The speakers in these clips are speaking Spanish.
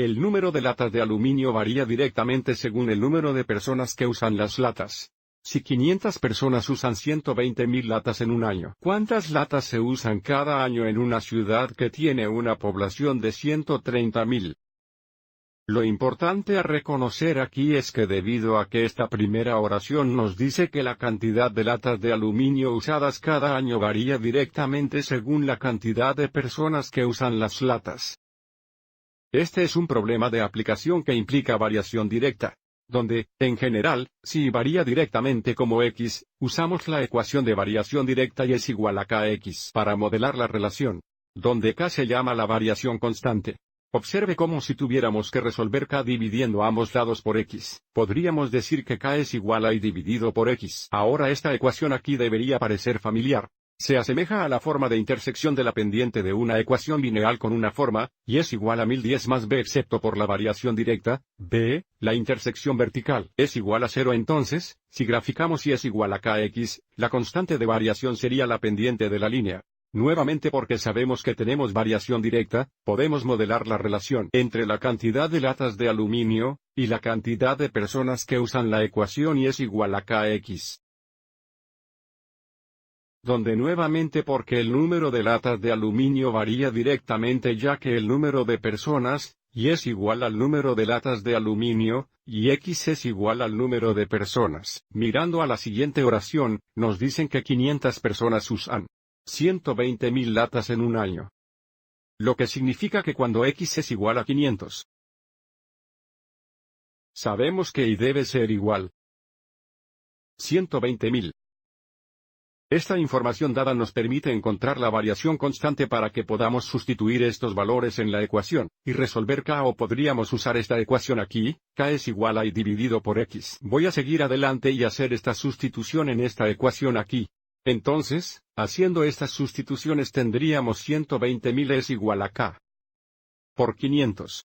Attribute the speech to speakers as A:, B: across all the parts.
A: El número de latas de aluminio varía directamente según el número de personas que usan las latas. Si 500 personas usan 120.000 latas en un año, ¿cuántas latas se usan cada año en una ciudad que tiene una población de 130.000? Lo importante a reconocer aquí es que debido a que esta primera oración nos dice que la cantidad de latas de aluminio usadas cada año varía directamente según la cantidad de personas que usan las latas. Este es un problema de aplicación que implica variación directa, donde, en general, si varía directamente como x, usamos la ecuación de variación directa y es igual a kx para modelar la relación, donde k se llama la variación constante. Observe cómo si tuviéramos que resolver k dividiendo ambos lados por x, podríamos decir que k es igual a y dividido por x. Ahora esta ecuación aquí debería parecer familiar. Se asemeja a la forma de intersección de la pendiente de una ecuación lineal con una forma, y es igual a 1010 más b excepto por la variación directa, b, la intersección vertical, es igual a 0. Entonces, si graficamos y es igual a kx, la constante de variación sería la pendiente de la línea. Nuevamente porque sabemos que tenemos variación directa, podemos modelar la relación entre la cantidad de latas de aluminio, y la cantidad de personas que usan la ecuación y es igual a kx. Donde nuevamente porque el número de latas de aluminio varía directamente ya que el número de personas, y es igual al número de latas de aluminio, y x es igual al número de personas. Mirando a la siguiente oración, nos dicen que 500 personas usan 120.000 latas en un año. Lo que significa que cuando x es igual a 500, sabemos que y debe ser igual 120.000. Esta información dada nos permite encontrar la variación constante para que podamos sustituir estos valores en la ecuación, y resolver k o podríamos usar esta ecuación aquí, k es igual a y dividido por x. Voy a seguir adelante y hacer esta sustitución en esta ecuación aquí. Entonces, haciendo estas sustituciones tendríamos 120.000 es igual a k por 500.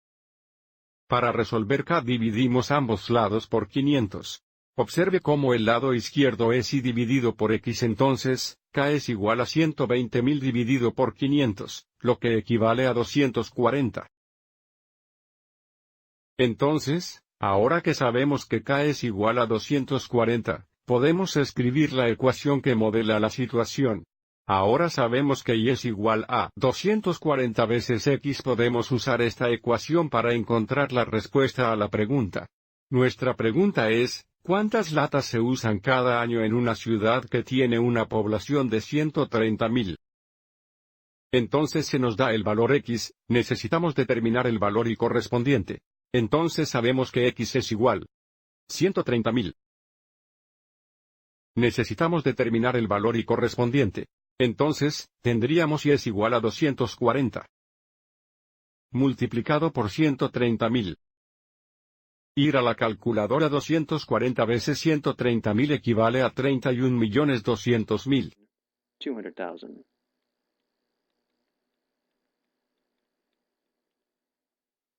A: Para resolver k dividimos ambos lados por 500. Observe cómo el lado izquierdo es y dividido por x entonces, k es igual a 120.000 dividido por 500, lo que equivale a 240. Entonces, ahora que sabemos que k es igual a 240, podemos escribir la ecuación que modela la situación. Ahora sabemos que y es igual a 240 veces x. Podemos usar esta ecuación para encontrar la respuesta a la pregunta. Nuestra pregunta es, ¿cuántas latas se usan cada año en una ciudad que tiene una población de 130.000? Entonces se nos da el valor x, necesitamos determinar el valor y correspondiente. Entonces sabemos que x es igual 130.000. Necesitamos determinar el valor y correspondiente. Entonces, tendríamos y es igual a 240 multiplicado por 130.000. Ir a la calculadora. 240 veces 130.000 equivale a 31.200.000.
B: 200,000.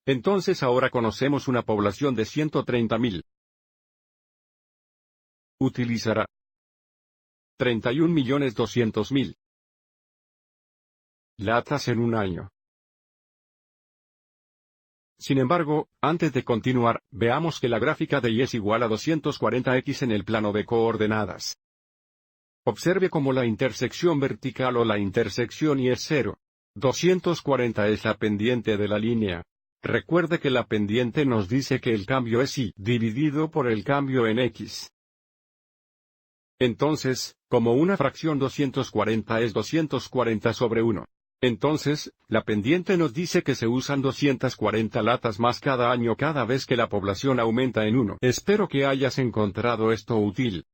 A: Entonces ahora conocemos una población de 130.000. Utilizará 31.200.000 latas en un año. Sin embargo, antes de continuar, veamos que la gráfica de y es igual a 240x en el plano de coordenadas. Observe cómo la intersección vertical o la intersección y es 0. 240 es la pendiente de la línea. Recuerde que la pendiente nos dice que el cambio es y dividido por el cambio en x. Entonces, como una fracción 240 es 240 sobre 1. Entonces, la pendiente nos dice que se usan 240 latas más cada año cada vez que la población aumenta en 1. Espero que hayas encontrado esto útil.